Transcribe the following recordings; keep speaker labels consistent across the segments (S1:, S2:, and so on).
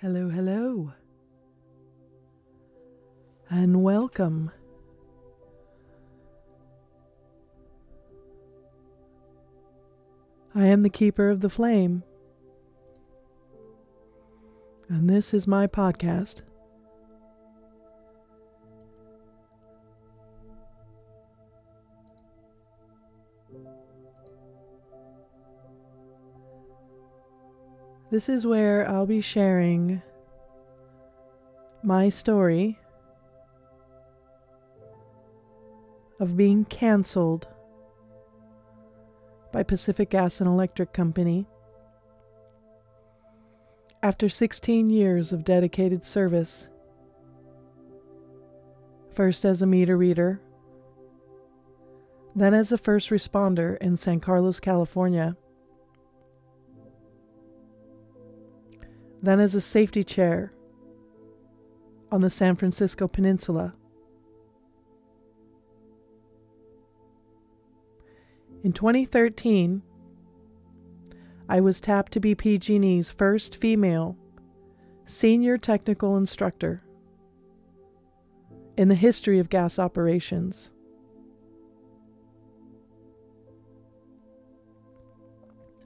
S1: Hello, hello, and welcome. I am the Keeper of the Flame, and this is my podcast. This is where I'll be sharing my story of being canceled by Pacific Gas and Electric Company after 16 years of dedicated service, first as a meter reader, then as a first responder in San Carlos, California, then as a safety chair on the San Francisco Peninsula. In 2013, I was tapped to be PG&E's first female senior technical instructor in the history of gas operations.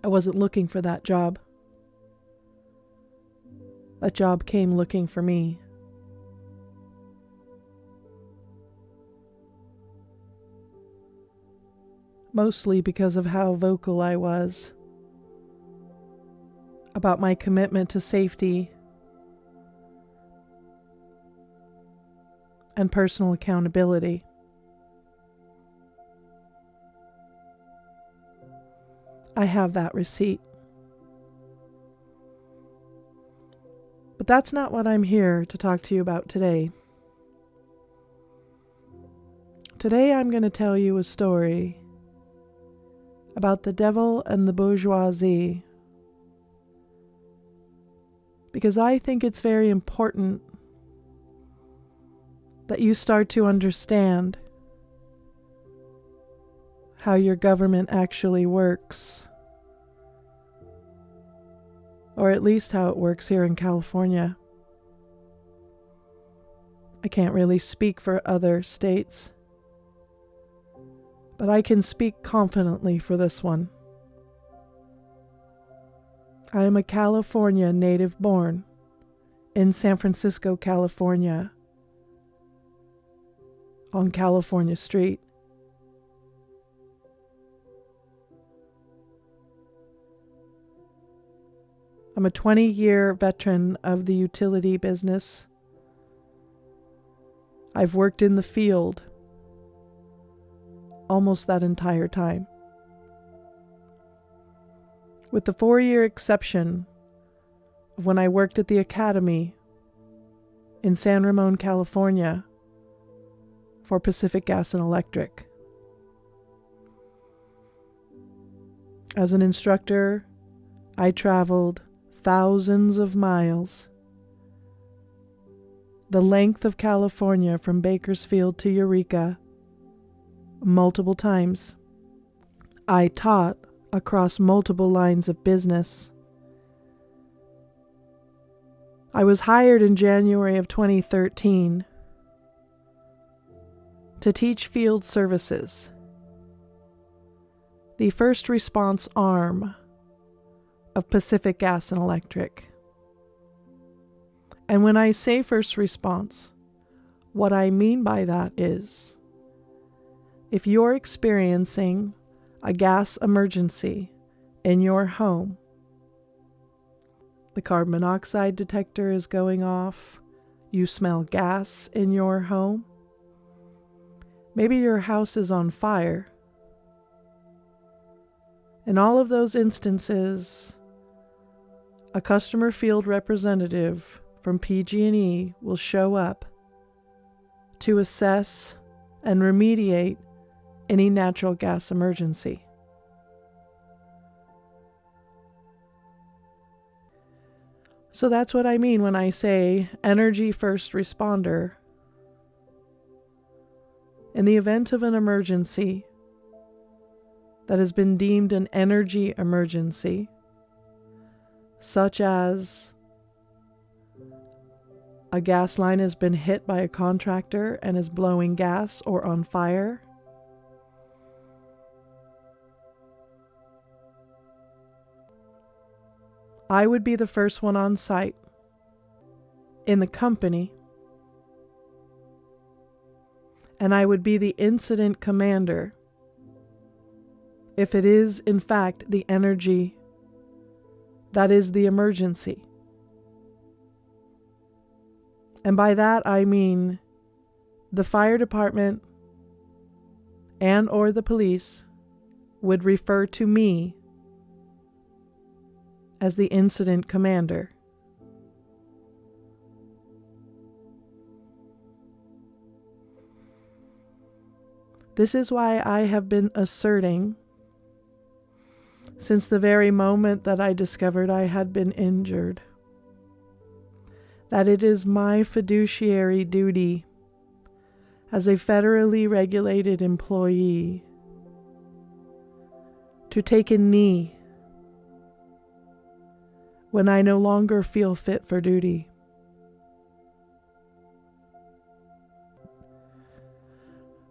S1: I wasn't looking for that job. That job came looking for me. Mostly because of how vocal I was about my commitment to safety and personal accountability. I have that receipt. But that's not what I'm here to talk to you about today. Today I'm going to tell you a story about the devil and the bourgeoisie, because I think it's very important that you start to understand how your government actually works, or at least how it works here in California. I can't really speak for other states, but I can speak confidently for this one. I am a California native born in San Francisco, California, on California Street. I'm a 20-year veteran of the utility business. I've worked in the field almost that entire time, with the 4-year exception of when I worked at the academy in San Ramon, California for Pacific Gas and Electric. As an instructor, I traveled thousands of miles, the length of California from Bakersfield to Eureka, multiple times. I taught across multiple lines of business. I was hired in January of 2013 to teach field services, the first response arm of Pacific Gas and Electric. And when I say first response, what I mean by that is, if you're experiencing a gas emergency in your home, the carbon monoxide detector is going off, you smell gas in your home, maybe your house is on fire. In all of those instances, a customer field representative from PG&E will show up to assess and remediate any natural gas emergency. So that's what I mean when I say energy first responder. In the event of an emergency that has been deemed an energy emergency, such as a gas line has been hit by a contractor and is blowing gas or on fire, I would be the first one on site in the company, and I would be the incident commander if it is, in fact, the energy that is the emergency. And by that I mean the fire department and or the police would refer to me as the incident commander. This is why I have been asserting, since the very moment that I discovered I had been injured, that it is my fiduciary duty as a federally regulated employee to take a knee when I no longer feel fit for duty.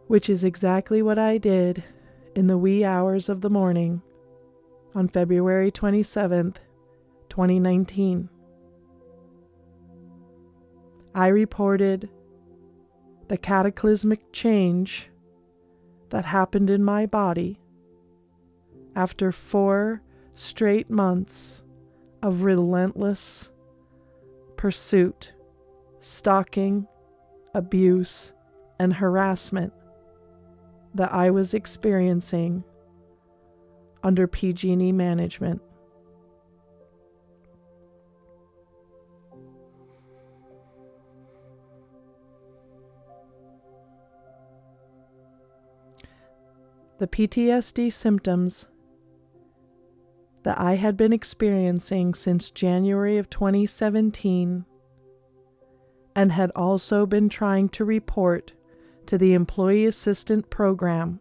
S1: Which is exactly what I did in the wee hours of the morning on February 27th, 2019. I reported the cataclysmic change that happened in my body after 4 straight months of relentless pursuit, stalking, abuse, and harassment that I was experiencing under PG&E management. The PTSD symptoms that I had been experiencing since January of 2017 and had also been trying to report to the Employee Assistance Program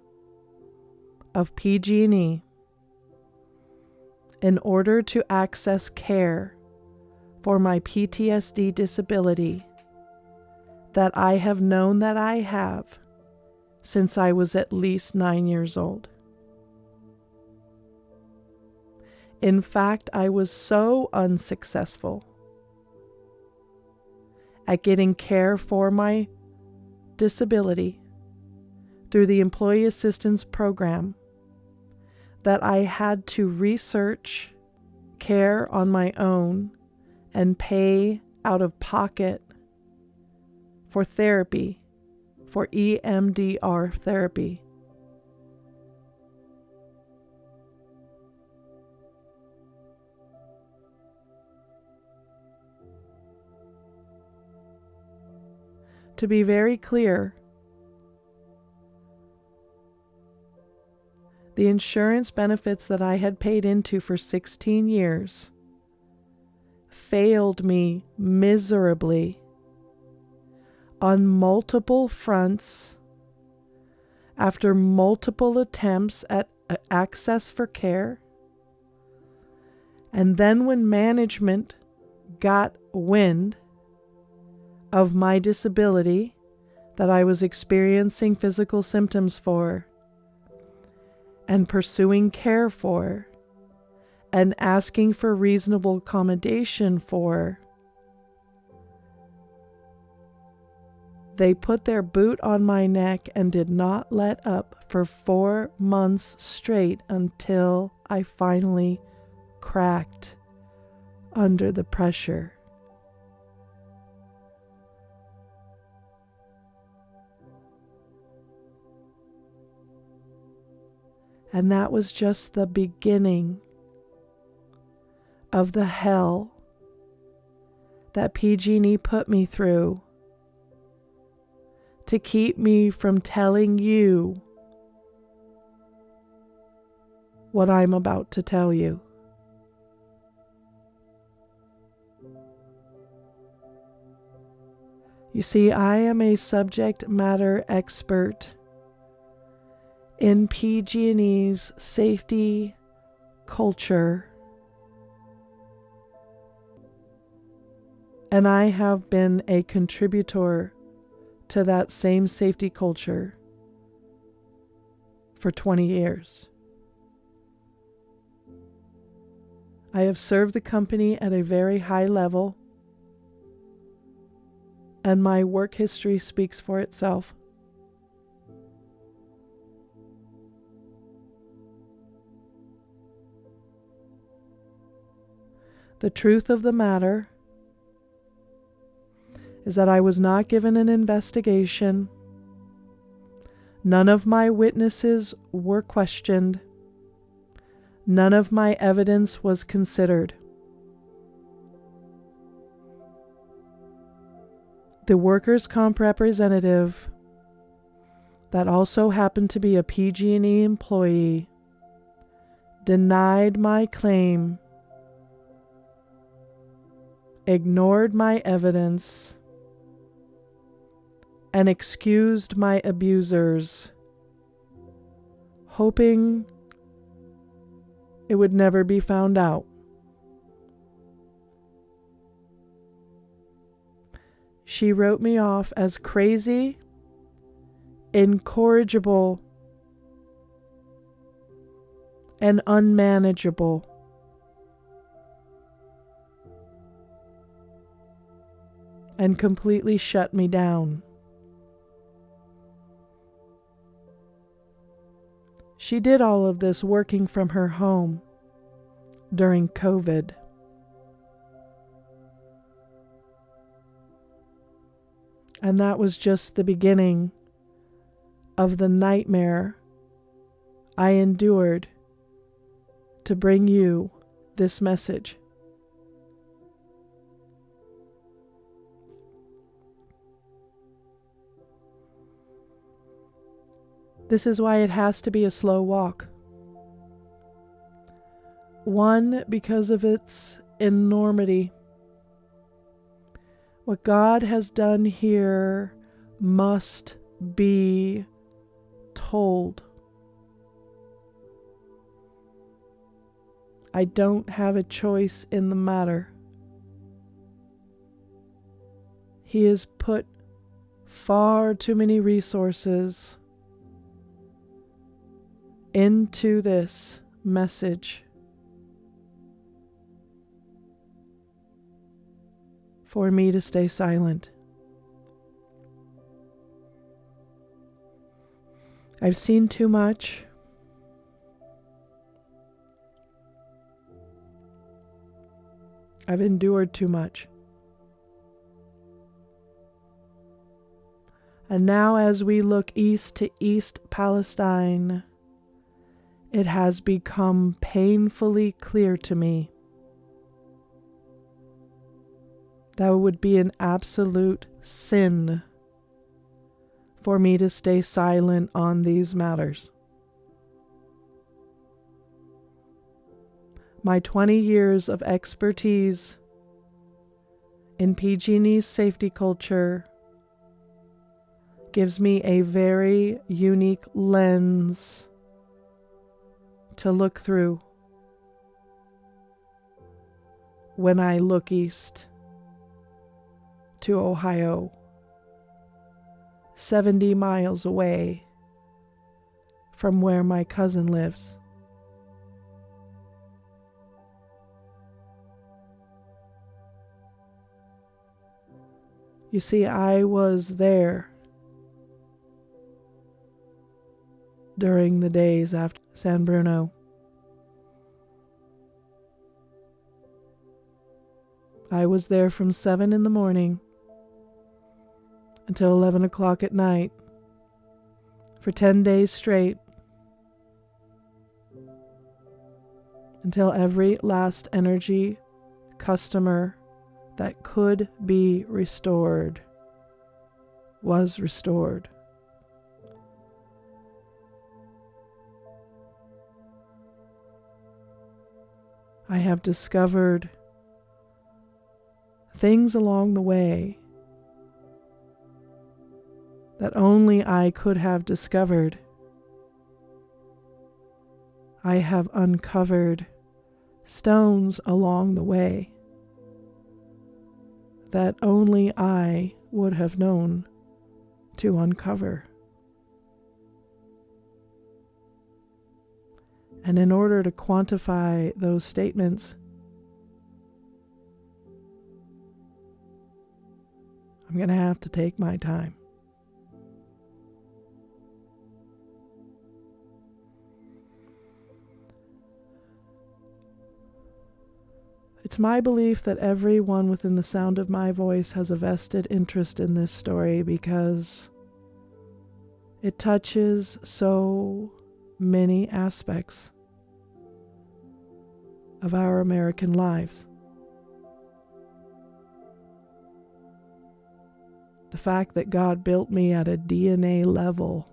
S1: of PG&E in order to access care for my PTSD disability that I have known that I have since I was at least 9 years old. In fact, I was so unsuccessful at getting care for my disability through the Employee Assistance Program that I had to research care on my own and pay out of pocket for therapy, for EMDR therapy. To be very clear, the insurance benefits that I had paid into for 16 years failed me miserably on multiple fronts after multiple attempts at access for care. And then when management got wind of my disability that I was experiencing physical symptoms for and pursuing care for and asking for reasonable accommodation for, they put their boot on my neck and did not let up for 4 months straight until I finally cracked under the pressure. And that was just the beginning of the hell that PG&E put me through to keep me from telling you what I'm about to tell you. You see, I am a subject matter expert in PG&E's safety culture And I have been a contributor to that same safety culture for 20 years. I have served the company at a very high level, and my work history speaks for itself. The truth of the matter is that I was not given an investigation. None of my witnesses were questioned. None of my evidence was considered. The workers' comp representative, that also happened to be a PG&E employee, denied my claim, ignored my evidence, and excused my abusers, hoping it would never be found out. She wrote me off as crazy, incorrigible, and unmanageable. And completely shut me down. She did all of this working from her home during COVID. And that was just the beginning of the nightmare I endured to bring you this message. This is why it has to be a slow walk. One, because of its enormity. What God has done here must be told. I don't have a choice in the matter. He has put far too many resources into this message for me to stay silent. I've seen too much. I've endured too much. And now as we look east to East Palestine, it has become painfully clear to me that it would be an absolute sin for me to stay silent on these matters. My 20 years of expertise in PG&E's safety culture gives me a very unique lens to look through when I look east to Ohio, 70 miles away from where my cousin lives. You see, I was there during the days after San Bruno. I was there from 7 in the morning until 11 o'clock at night for 10 days straight, until every last energy customer that could be restored was restored. I have discovered things along the way that only I could have discovered. I have uncovered stones along the way that only I would have known to uncover. And in order to quantify those statements, I'm going to have to take my time. It's my belief that everyone within the sound of my voice has a vested interest in this story because it touches so many aspects of our American lives. The fact that God built me at a DNA level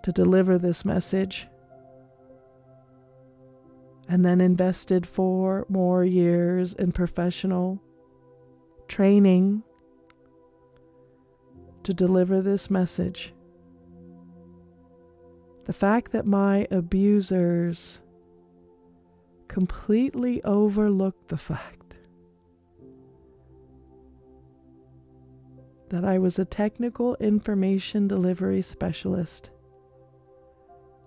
S1: to deliver this message, and then invested 4 more years in professional training to deliver this message. The fact that my abusers completely overlooked the fact that I was a technical information delivery specialist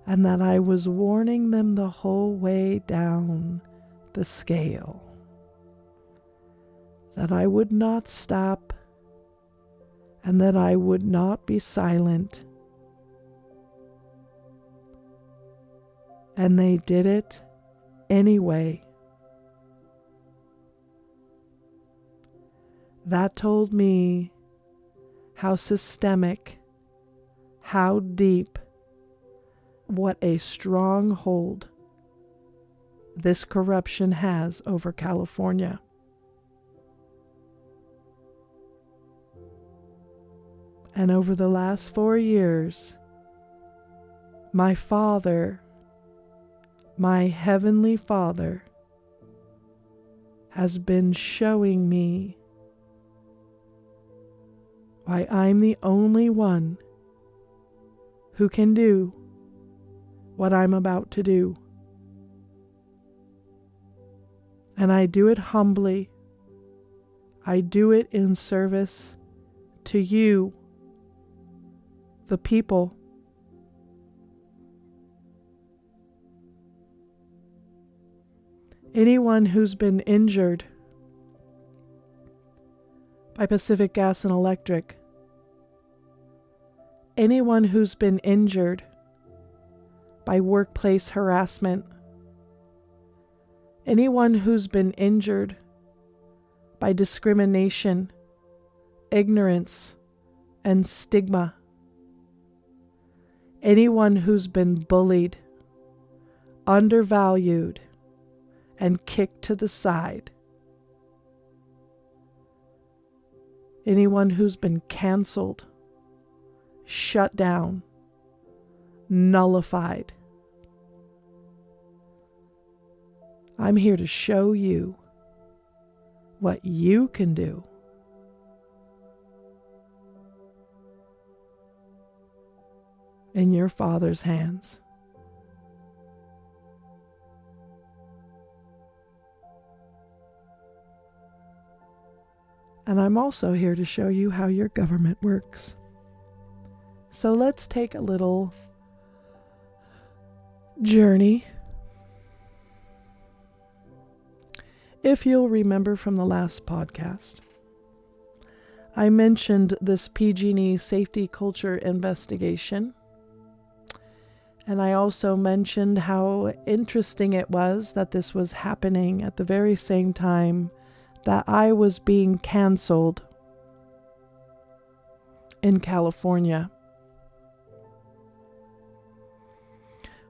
S1: and that I was warning them the whole way down the scale, that I would not stop and that I would not be silent. And they did it anyway. That told me how systemic, how deep, what a stronghold this corruption has over California. And over the last 4 years, my Father, my Heavenly Father, has been showing me why I'm the only one who can do what I'm about to do. And I do it humbly. I do it in service to you, the people. Anyone who's been injured by Pacific Gas and Electric, anyone who's been injured by workplace harassment, anyone who's been injured by discrimination, ignorance, and stigma, anyone who's been bullied, undervalued, and kicked to the side, anyone who's been canceled, shut down, nullified. I'm here to show you what you can do. In your Father's hands. And I'm also here to show you how your government works. So let's take a little journey. If you'll remember from the last podcast, I mentioned this PG&E safety culture investigation. And I also mentioned how interesting it was that this was happening at the very same time that I was being canceled in California.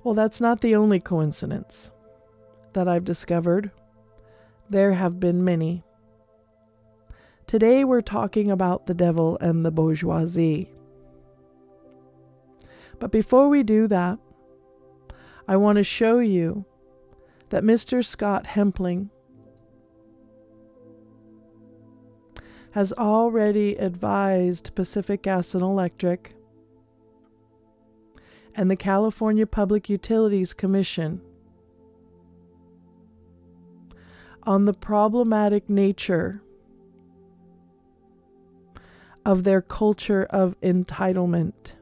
S1: Well, that's not the only coincidence that I've discovered. There have been many. Today we're talking about the devil and the bourgeoisie. But before we do that, I want to show you that Mr. Scott Hempling has already advised Pacific Gas and Electric and the California Public Utilities Commission on the problematic nature of their culture of entitlement.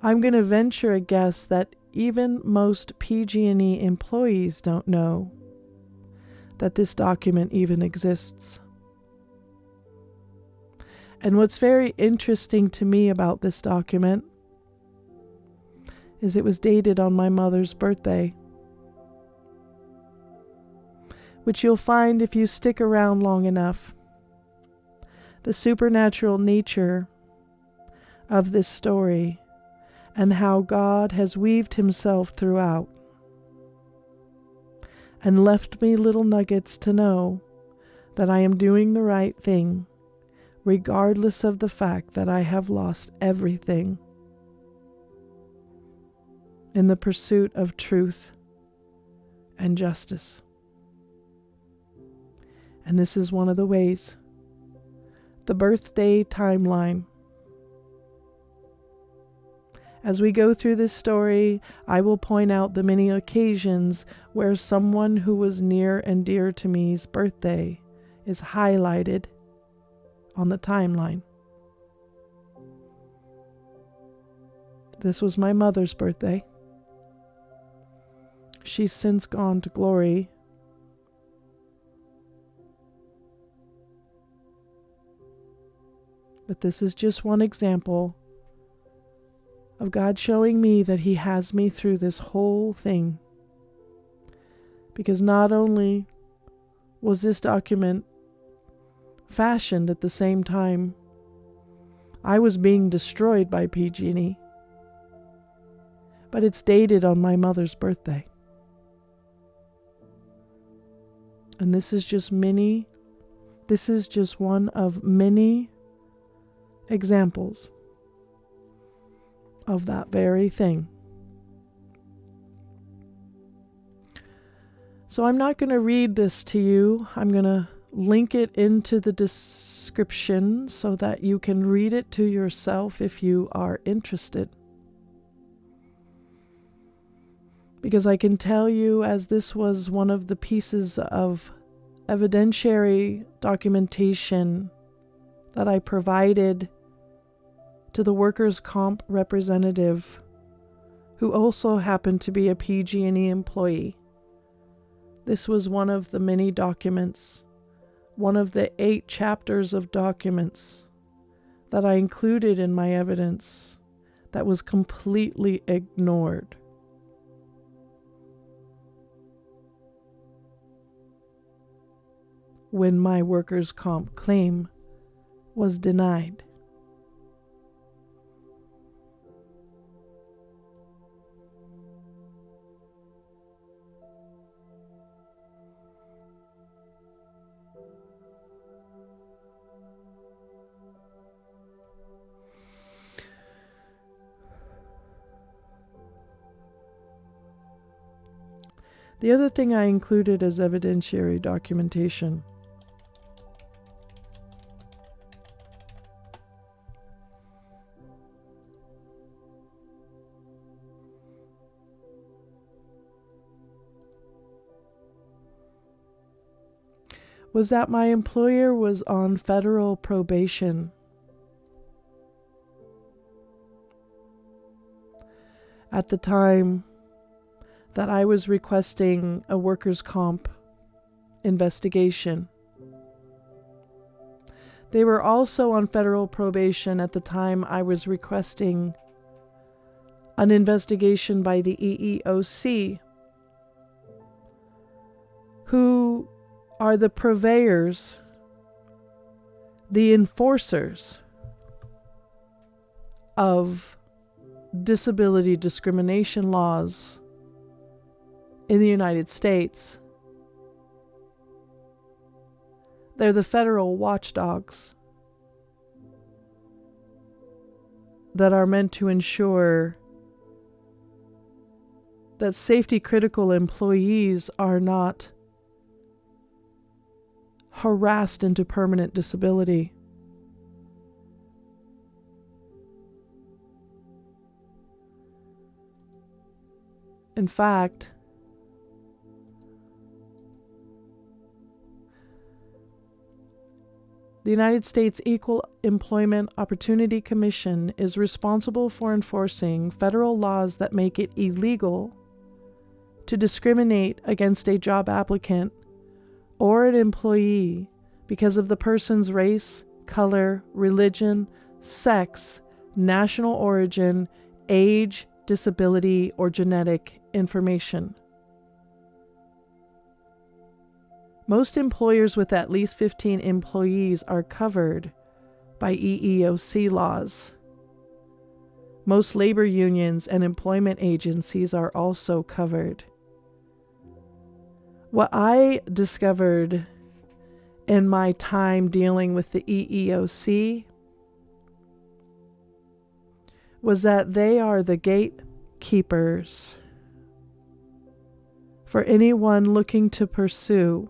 S1: I'm going to venture a guess that even most PG&E employees don't know that this document even exists. And what's very interesting to me about this document is it was dated on my mother's birthday, which you'll find if you stick around long enough. The supernatural nature of this story and how God has weaved himself throughout and left me little nuggets to know that I am doing the right thing, regardless of the fact that I have lost everything in the pursuit of truth and justice. And this is one of the ways. The birthday timeline. As we go through this story, I will point out the many occasions where someone who was near and dear to me's birthday is highlighted on the timeline. This was my mother's birthday. She's since gone to glory. But this is just one example of God showing me that he has me through this whole thing. Because not only was this document fashioned at the same time I was being destroyed by PG&E, but it's dated on my mother's birthday. And this is just one of many examples of that very thing. So I'm not going to read this to you. I'm going to link it into the description so that you can read it to yourself if you are interested. Because I can tell you, as this was one of the pieces of evidentiary documentation that I provided to the workers' comp representative, who also happened to be a PG&E employee. This was one of the many documents, one of the 8 chapters of documents that I included in my evidence that was completely ignored. When my workers' comp claim was denied. The other thing I included as evidentiary documentation was that my employer was on federal probation. At the time that I was requesting a workers' comp investigation. They were also on federal probation at the time I was requesting an investigation by the EEOC, who are the purveyors, the enforcers of disability discrimination laws in the United States. They're the federal watchdogs that are meant to ensure that safety-critical employees are not harassed into permanent disability. In fact, the United States Equal Employment Opportunity Commission is responsible for enforcing federal laws that make it illegal to discriminate against a job applicant or an employee because of the person's race, color, religion, sex, national origin, age, disability, or genetic information. Most employers with at least 15 employees are covered by EEOC laws. Most labor unions and employment agencies are also covered. What I discovered in my time dealing with the EEOC was that they are the gatekeepers for anyone looking to pursue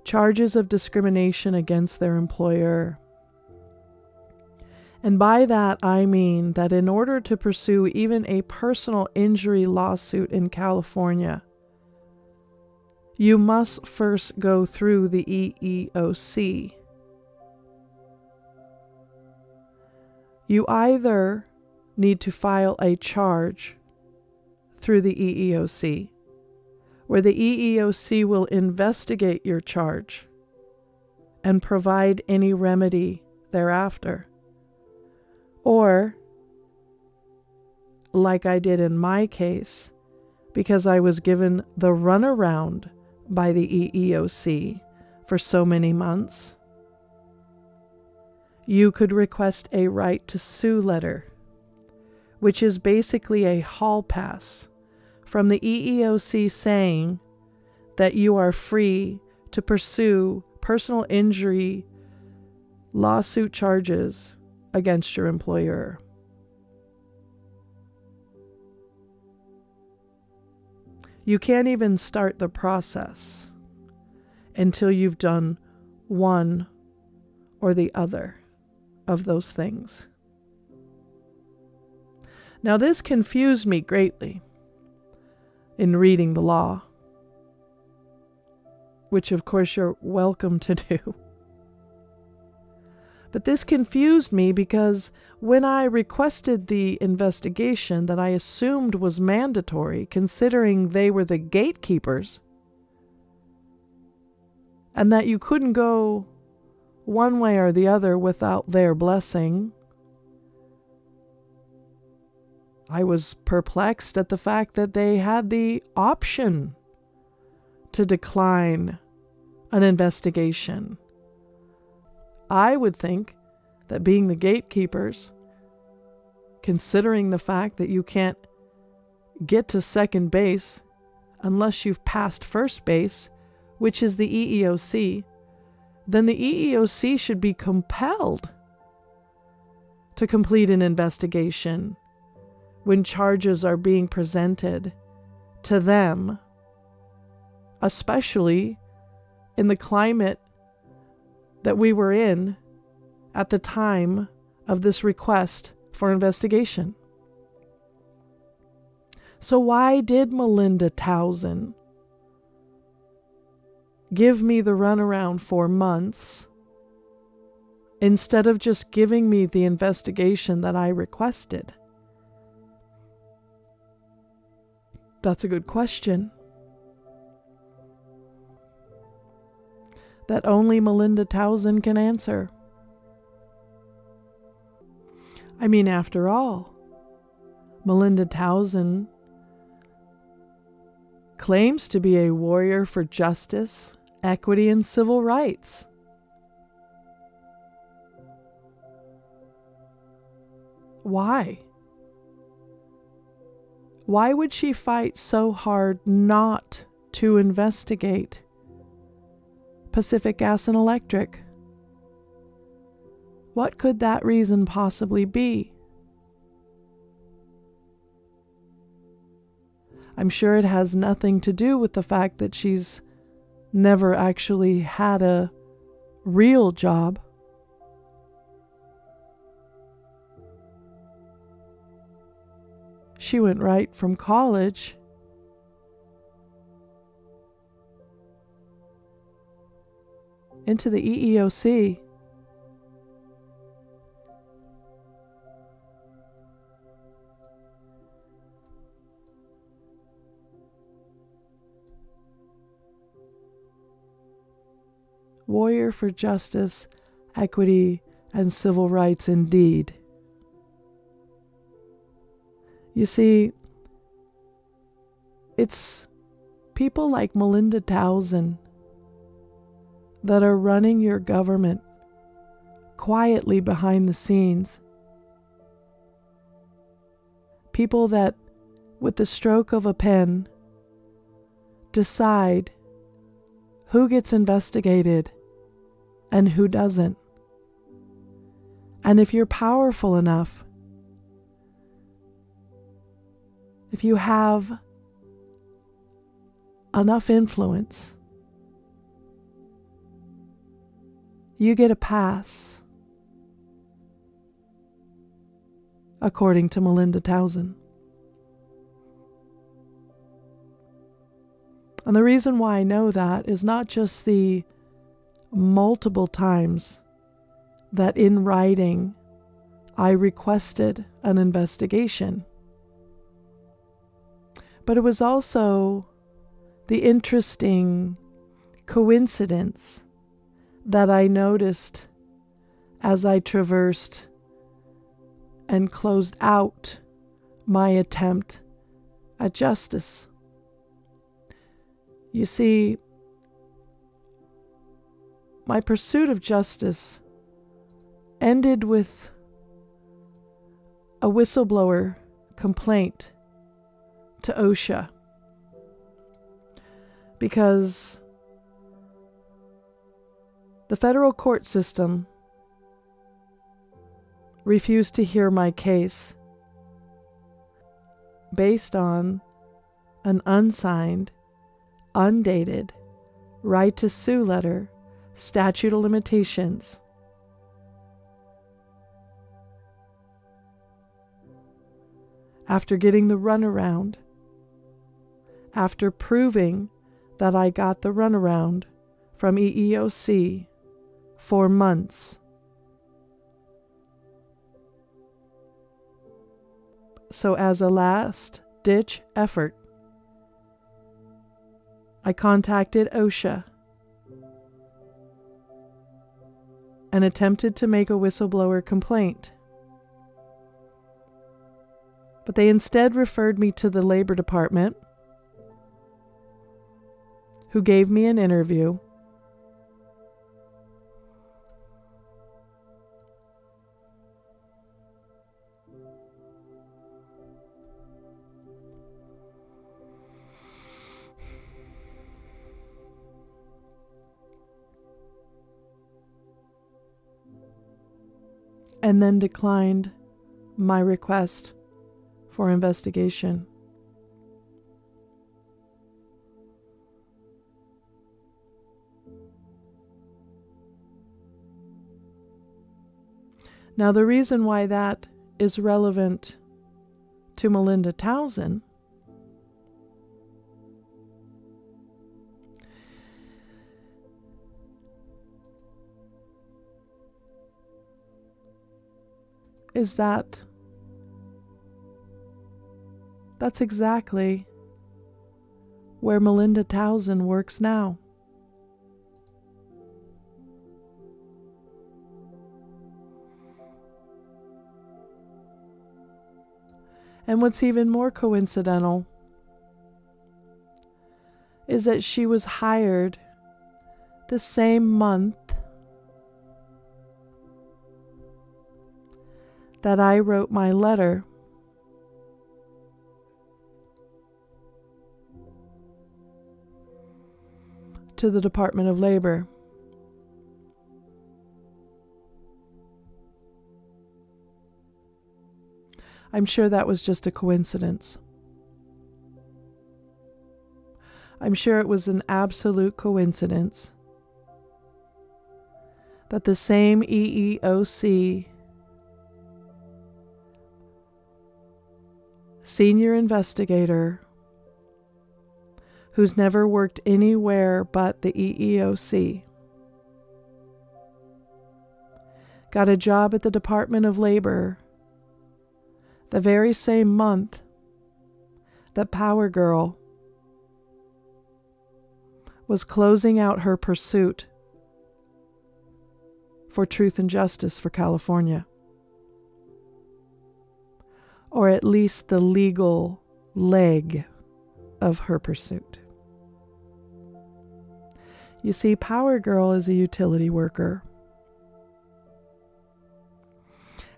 S1: charges of discrimination against their employer. And by that I mean that in order to pursue even a personal injury lawsuit in California, you must first go through the EEOC. You either need to file a charge through the EEOC, where the EEOC will investigate your charge and provide any remedy thereafter. Or, like I did in my case, because I was given the runaround by the EEOC for so many months, you could request a right to sue letter, which is basically a hall pass from the EEOC saying that you are free to pursue personal injury lawsuit charges against your employer. You can't even start the process until you've done one or the other of those things. Now, this confused me greatly in reading the law, which of course you're welcome to do. But this confused me because when I requested the investigation that I assumed was mandatory, considering they were the gatekeepers, and that you couldn't go one way or the other without their blessing, I was perplexed at the fact that they had the option to decline an investigation. I would think that being the gatekeepers, considering the fact that you can't get to second base unless you've passed first base, which is the EEOC, then the EEOC should be compelled to complete an investigation when charges are being presented to them, especially in the climate that we were in at the time of this request for investigation. So why did Melinda Towson give me the runaround for months instead of just giving me the investigation that I requested? That's a good question that only Melinda Towson can answer. I mean, after all, Melinda Towson claims to be a warrior for justice, equity, and civil rights. Why? Why would she fight so hard not to investigate Pacific Gas and Electric? What could that reason possibly be? I'm sure it has nothing to do with the fact that she's never actually had a real job. She went right from college into the EEOC. Warrior for justice, equity, and civil rights indeed. You see, it's people like Melinda Townsend that are running your government quietly behind the scenes. People that, with the stroke of a pen, decide who gets investigated and who doesn't. And if you're powerful enough, if you have enough influence, you get a pass, according to Melinda Townsend. And the reason why I know that is not just the multiple times that in writing I requested an investigation, but it was also the interesting coincidence that I noticed as I traversed and closed out my attempt at justice. You see, my pursuit of justice ended with a whistleblower complaint to OSHA, because the federal court system refused to hear my case based on an unsigned, undated right to sue letter, statute of limitations. After getting the runaround, after proving that I got the runaround from EEOC for months. So as a last-ditch effort, I contacted OSHA and attempted to make a whistleblower complaint. But they instead referred me to the Labor Department, who gave me an interview. And then declined my request for investigation. Now, the reason why that is relevant to Melinda Townsend is that that's exactly where Melinda Townsend works now. And what's even more coincidental is that she was hired the same month that I wrote my letter to the Department of Labor. I'm sure that was just a coincidence. I'm sure it was an absolute coincidence that the same EEOC senior investigator who's never worked anywhere but the EEOC got a job at the Department of Labor the very same month that Power Girl was closing out her pursuit for truth and justice for California. Or at least the legal leg of her pursuit. You see, Power Girl is a utility worker.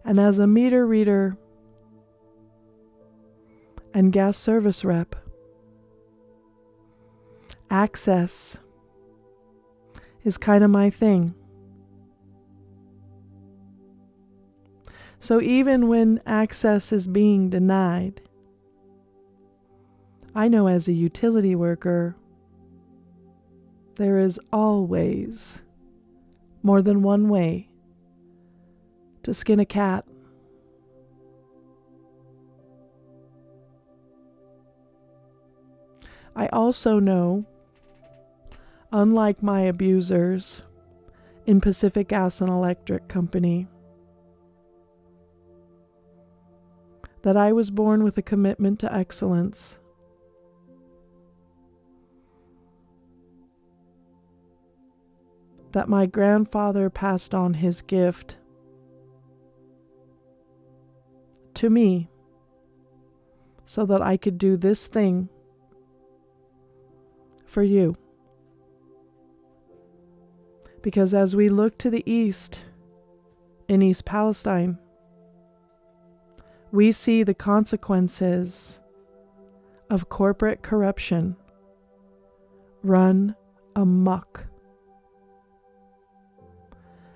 S1: And as a meter reader and gas service rep, access is kind of my thing. So even when access is being denied, I know as a utility worker, there is always more than one way to skin a cat. I also know, unlike my abusers in Pacific Gas and Electric Company, that I was born with a commitment to excellence. That my grandfather passed on his gift to me so that I could do this thing for you. Because as we look to the east, in East Palestine, we see the consequences of corporate corruption run amok.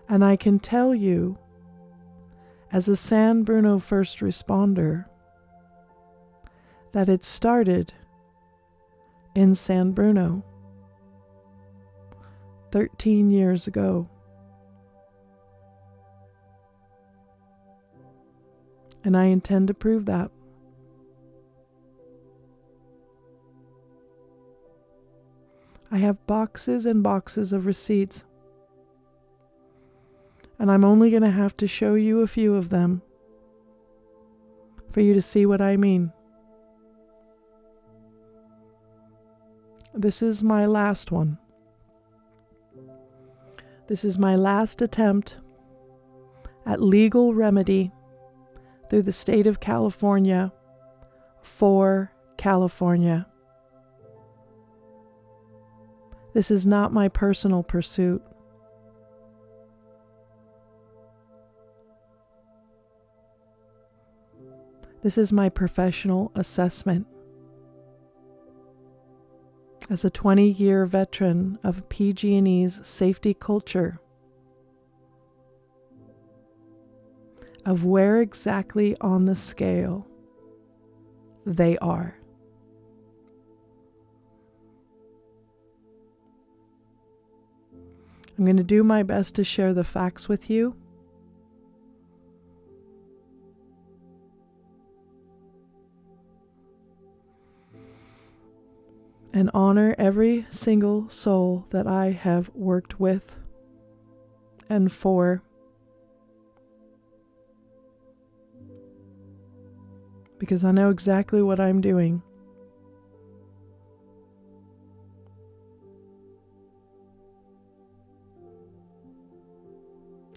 S1: And I can tell you, as a San Bruno first responder, that it started in San Bruno 13 years ago. And I intend to prove that. I have boxes and boxes of receipts. And I'm only going to have to show you a few of them for you to see what I mean. This is my last one. This is my last attempt at legal remedy through the state of California for California. This is not my personal pursuit. This is my professional assessment. As a 20-year veteran of PG&E's safety culture, of where exactly on the scale they are. I'm going to do my best to share the facts with you. And honor every single soul that I have worked with and for. Because I know exactly what I'm doing.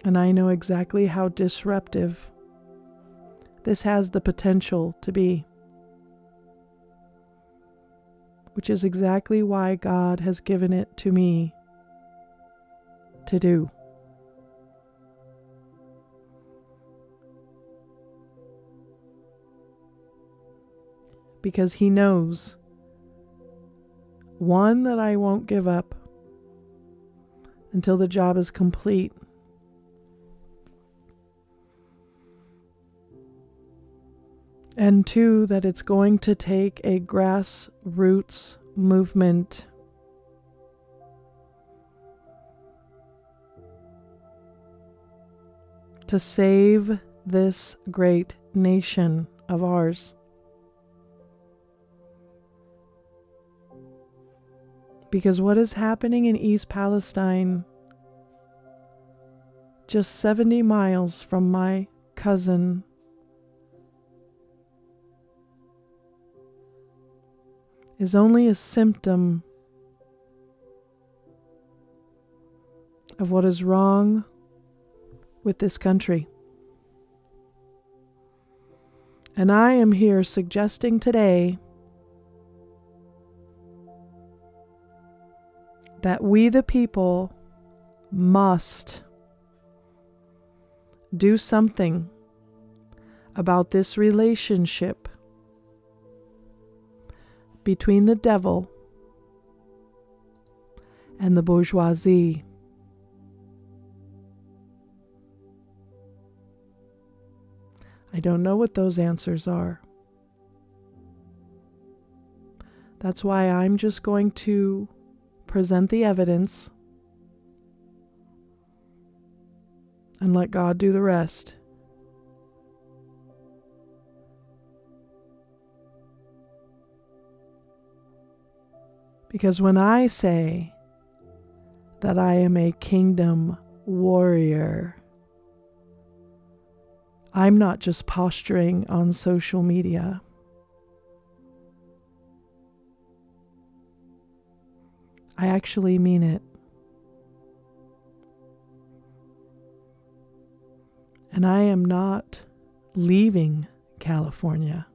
S1: And I know exactly how disruptive this has the potential to be. Which is exactly why God has given it to me to do. Because He knows, one, that I won't give up until the job is complete. And two, that it's going to take a grassroots movement to save this great nation of ours. Because what is happening in East Palestine just 70 miles from my cousin, is only a symptom of what is wrong with this country. And I am here suggesting today that we the people must do something about this relationship between the devil and the bourgeoisie. I don't know what those answers are. That's why I'm just going to present the evidence and let God do the rest. Because when I say that I am a kingdom warrior, I'm not just posturing on social media. I actually mean it. And I am not leaving California.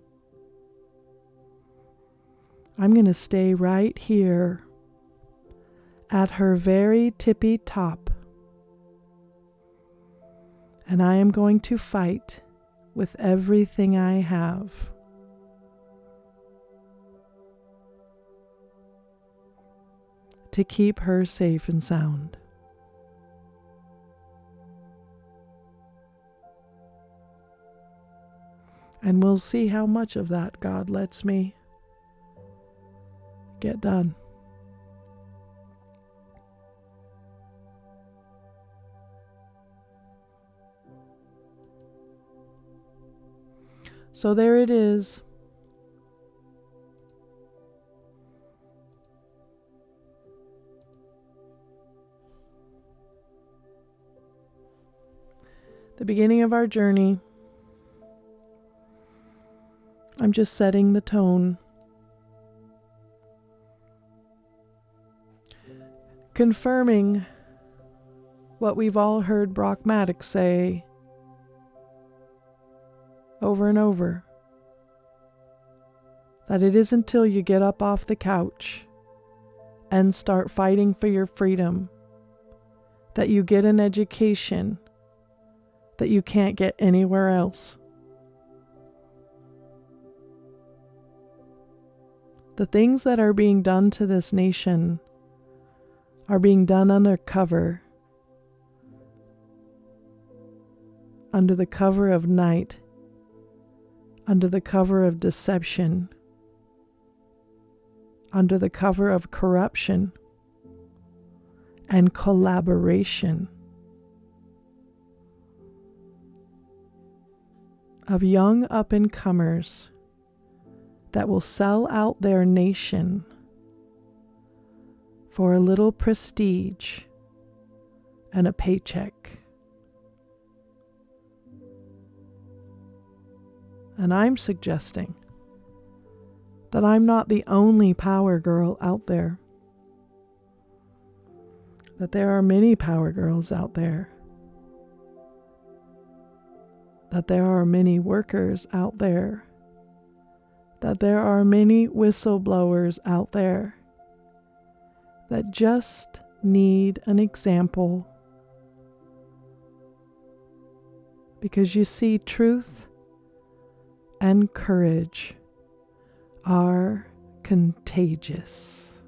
S1: I'm going to stay right here at her very tippy top. And I am going to fight with everything I have. To keep her safe and sound. And we'll see how much of that God lets me get done. So there it is. The beginning of our journey. I'm just setting the tone. Confirming what we've all heard Brock Maddox say over and over. That it isn't until you get up off the couch and start fighting for your freedom that you get an education that you can't get anywhere else. The things that are being done to this nation are being done undercover, under the cover of night, under the cover of deception, under the cover of corruption and collaboration of young up-and-comers that will sell out their nation for a little prestige and a paycheck. And I'm suggesting that I'm not the only power girl out there. That there are many power girls out there. That there are many workers out there. That there are many whistleblowers out there that just need an example. Because you see, truth and courage are contagious.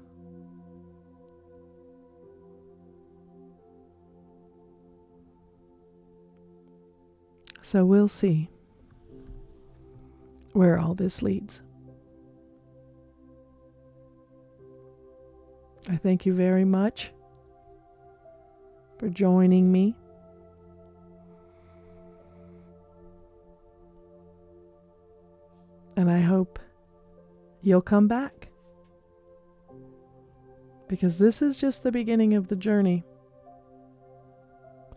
S1: So we'll see where all this leads. I thank you very much for joining me. And I hope you'll come back. Because this is just the beginning of the journey.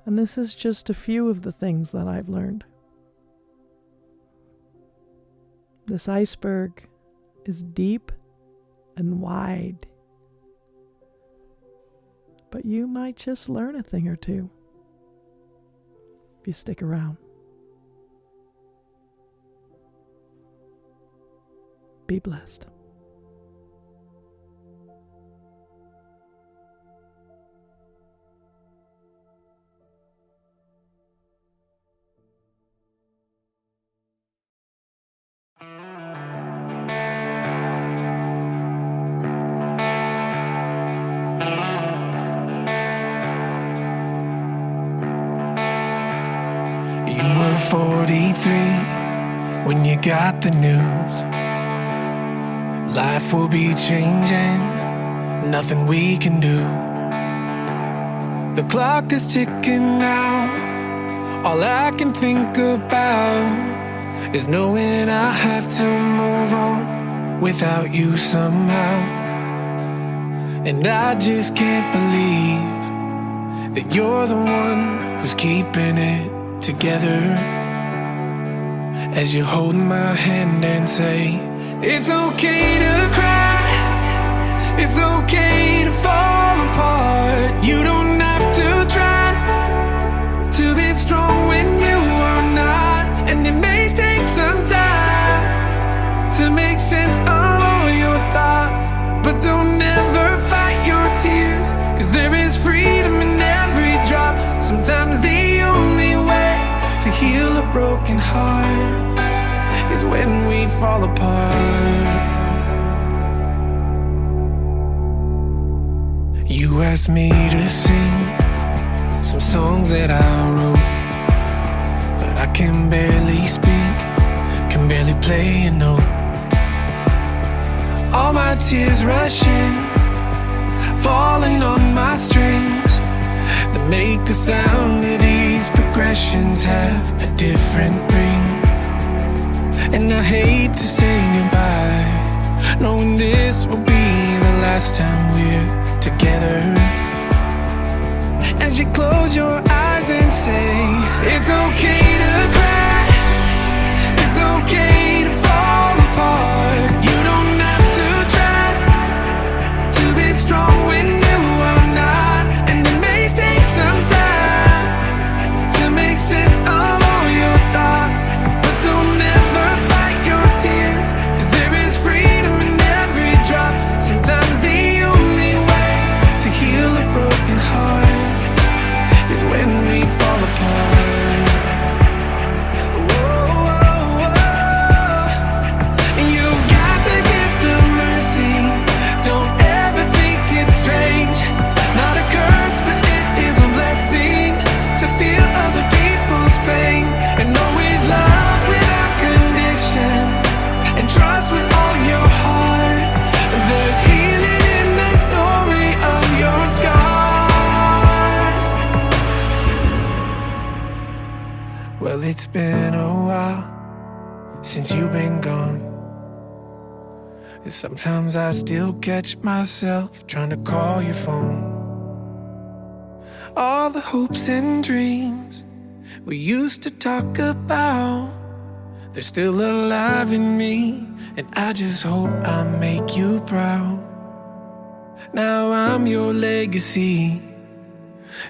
S1: And this is just a few of the things that I've learned. This iceberg is deep and wide. But you might just learn a thing or two if you stick around. Be blessed.
S2: You were 43 when you got the news. Life will be changing, nothing we can do. The clock is ticking now. All I can think about is knowing I have to move on without you somehow. And I just can't believe that you're the one who's keeping it together. As you hold my hand and say, it's okay to cry, it's okay to fall apart. You don't have to try to be strong when you are not. And it may take some time to make sense of all your thoughts, but don't ever fight your tears, 'cause there is freedom in every drop. Sometimes the only way to heal a broken heart is when we fall apart. You asked me to sing some songs that I wrote, but I can barely speak, can barely play a note. All my tears rushing, falling on my strings, that make the sound of these progressions have a different ring. And I hate to say goodbye, knowing this will be the last time we're together. As you close your eyes and say, it's okay to cry, it's okay to fall apart. You don't have to try to be strong when you are not. And it may take some time to make sense of all your thoughts, but don't ever fight your tears, 'cause there is freedom in every drop. Sometimes the only way to heal a broken heart is when we fall apart. Whoa, whoa, whoa. And you've got the gift of mercy, don't ever think it's strange. Not a curse, but it is a blessing to feel other people's pain, and always love without condition, and trust with all your heart. There's healing in the story of your scars. Well, it's been a while since you've been gone, and sometimes I still catch myself trying to call your phone. All the hopes and dreams we used to talk about, they're still alive in me, and I just hope I make you proud. Now I'm your legacy,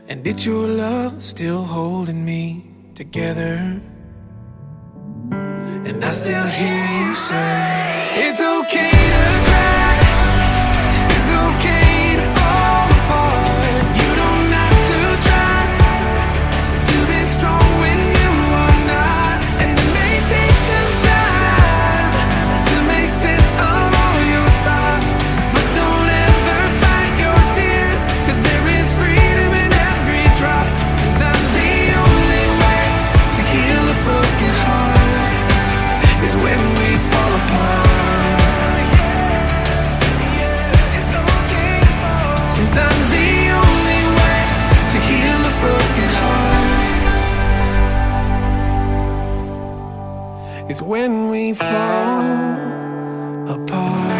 S2: and it's your love still holding me together. And I still hear you say, it's okay to cry, it's okay to fall apart. You don't have to try to be strong when you are not. And it may take some time to make sense of all your thoughts, but don't ever fight your tears, 'cause there is freedom in every drop. Sometimes the only way to heal a broken heart is when we fall apart. It's okay. Sometimes the only way to heal a broken heart is when we fall apart.